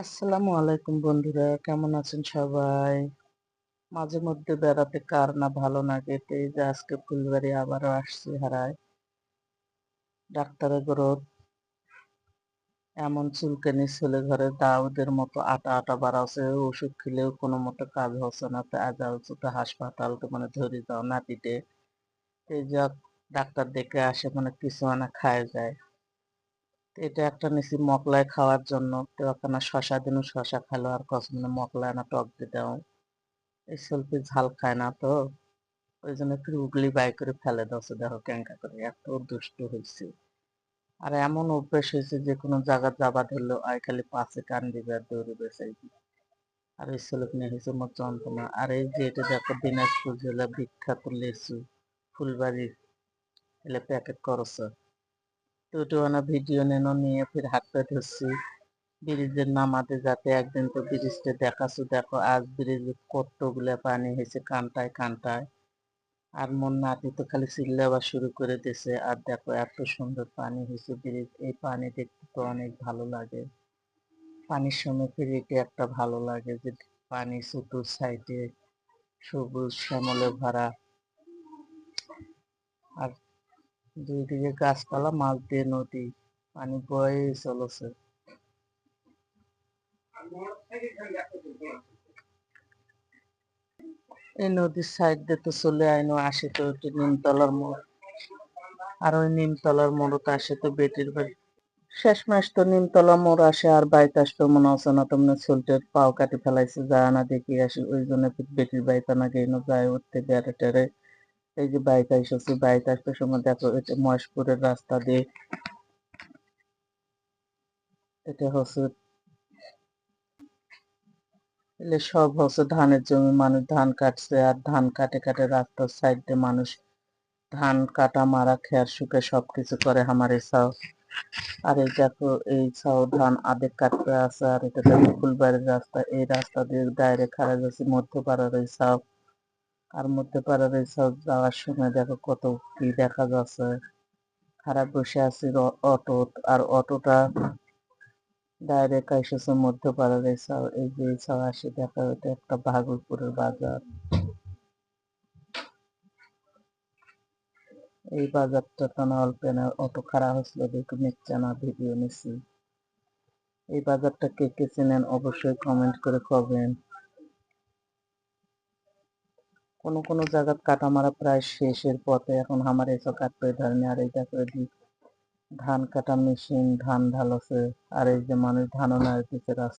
আসসালামু আলাইকুম বন্ধুরা, কেমন আছেন সবাই? মাঝে মধ্যে বেড়াতে কার না ভালো লাগে? তো এই যে আজকে ফুলবাড়ি আবারও আসছি হারায়। ডাক্তারের গরত এমন চুলকানি ছেলে ঘরে দাউদের মতো আটা আটা বাড়াছে, ওষুধ খেলেও কোনো মতো কাজ হচ্ছে না। তো আজ হচ্ছে তো হাসপাতাল তো মানে ধরে যাও নাতিতে। এই যা ডাক্তার দেখে আসে মানে কিছু না খায় যায়। তো এটা একটা নিছি মকলাই খাওয়ার জন্য, তো ওখানে শশা দিনও শশা খেলো আর কস মানে মকলাই না টক দিয়ে দাও। এই সেলফি ঝাল খায় না তো, ওই জন্য একটু উগলি বাই করে ফেলে দছে দেখো ক্যাঙ্কা করে, এত দুষ্ট হয়েছে। আর এমন অভ্যেস হয়েছে যে কোনো জায়গা যাবা ধরলো আই খালি পাশে কান দিবে আর দৌড়বে চাই। আর এই ছেলেক নিয়ে হয়েছে মোট যন্ত্রণা। আর এই যে এটা দেখো দিনাজপুর জেলা বিখ্যাত লেচু ফুলবাড়ির এলে প্যাকেট করছে। তো ওটা না ভিডিও নেনো নিয়ে ফির হাত পা ধরছি ব্রিজের নামাতে, যাতে একদিন তো ব্রিজটা দেখাছো। দেখো আজ ব্রিজে কতগুলা পানি হয়েছে কানটায় কানটায়। আর মোর নাতি তো খালি চিল্লাবার শুরু করে দিছে। আর দেখো এত সুন্দর পানি হয়েছে ব্রিজ, এই পানি দেখতে তো অনেক ভালো লাগে। পানির সময় ফিরে এটা একটা ভালো লাগে যে পানি চতুর সাইডে সবুজ শ্যামলে ভরা, আর দুই দিকে গাছপালা, মাছ দিয়ে নদী, পানি বয়ে চলেছে। এই নদীর সাইড দিয়ে তো চলে আইনো আসে তো একটু নিমতলার মোড়, আর ওই নিমতলার মোড়তে আসে তো বেটির বাড়ি। শেষমেশ তো নিমতলা মোড় আসে আর বাইতাস তো মনে হচ্ছে না তোমরা ছোলটের পাও কাটি ফেলাইছে, যায় না দেখি আসি। ওই জন্য বেটির বাড়িতে না গেনো যায় উঠতে বেড়ে টেড়ে। এই যে বাইক এসেছি, বাইক আসতে সময় দেখো এটা মহেশপুরের রাস্তা দিয়ে, এটা হচ্ছে এলে সব হচ্ছে ধানের জমি, মানুষ ধান কাটছে আর ধান কাটে কাটে রাস্তার সাইড দিয়ে মানুষ ধান কাটা মারা খেয়ার শুকে সবকিছু করে আমার এই সাও। আর এই দেখো এই ছাও ধান আধেক কাটতে আছে। আর এটা দেখো ফুলবাড়ির রাস্তা, এই রাস্তা দিয়ে ডাইরেক্ট খারা যাচ্ছে মধ্যপাড়ার এই ছাও। আর মধ্যপাড়ার এই ছাও যাওয়ার সময় দেখো কত কি দেখা যাচ্ছে। খারাপ বসে আছি অটো, আর অটোটা ডাইরেক্ট এসেছে মধ্যপাড়ার এই ছাও। এই যে এই ছাও আসে দেখা, এটা একটা ভাগলপুরের বাজার। এই বাজারটা তো না অল্প না, অটো খারাপ হয়েছিল দেখে নিচ্ছে না, ভিডিও নিচ্ছি। এই বাজারটা কে কে চেনেন অবশ্যই কমেন্ট করে কবেন। কোনো কোনো জায়গা কাটা মারা প্রায় শেষের পথে, এখন আমার এসব কাটতে ধরেনি। আর এই দেখো ধান কাটা মেশিন ধান ঢালছে, আর এই যে মানুষ ধানও নাড়তেছে রাস্তা।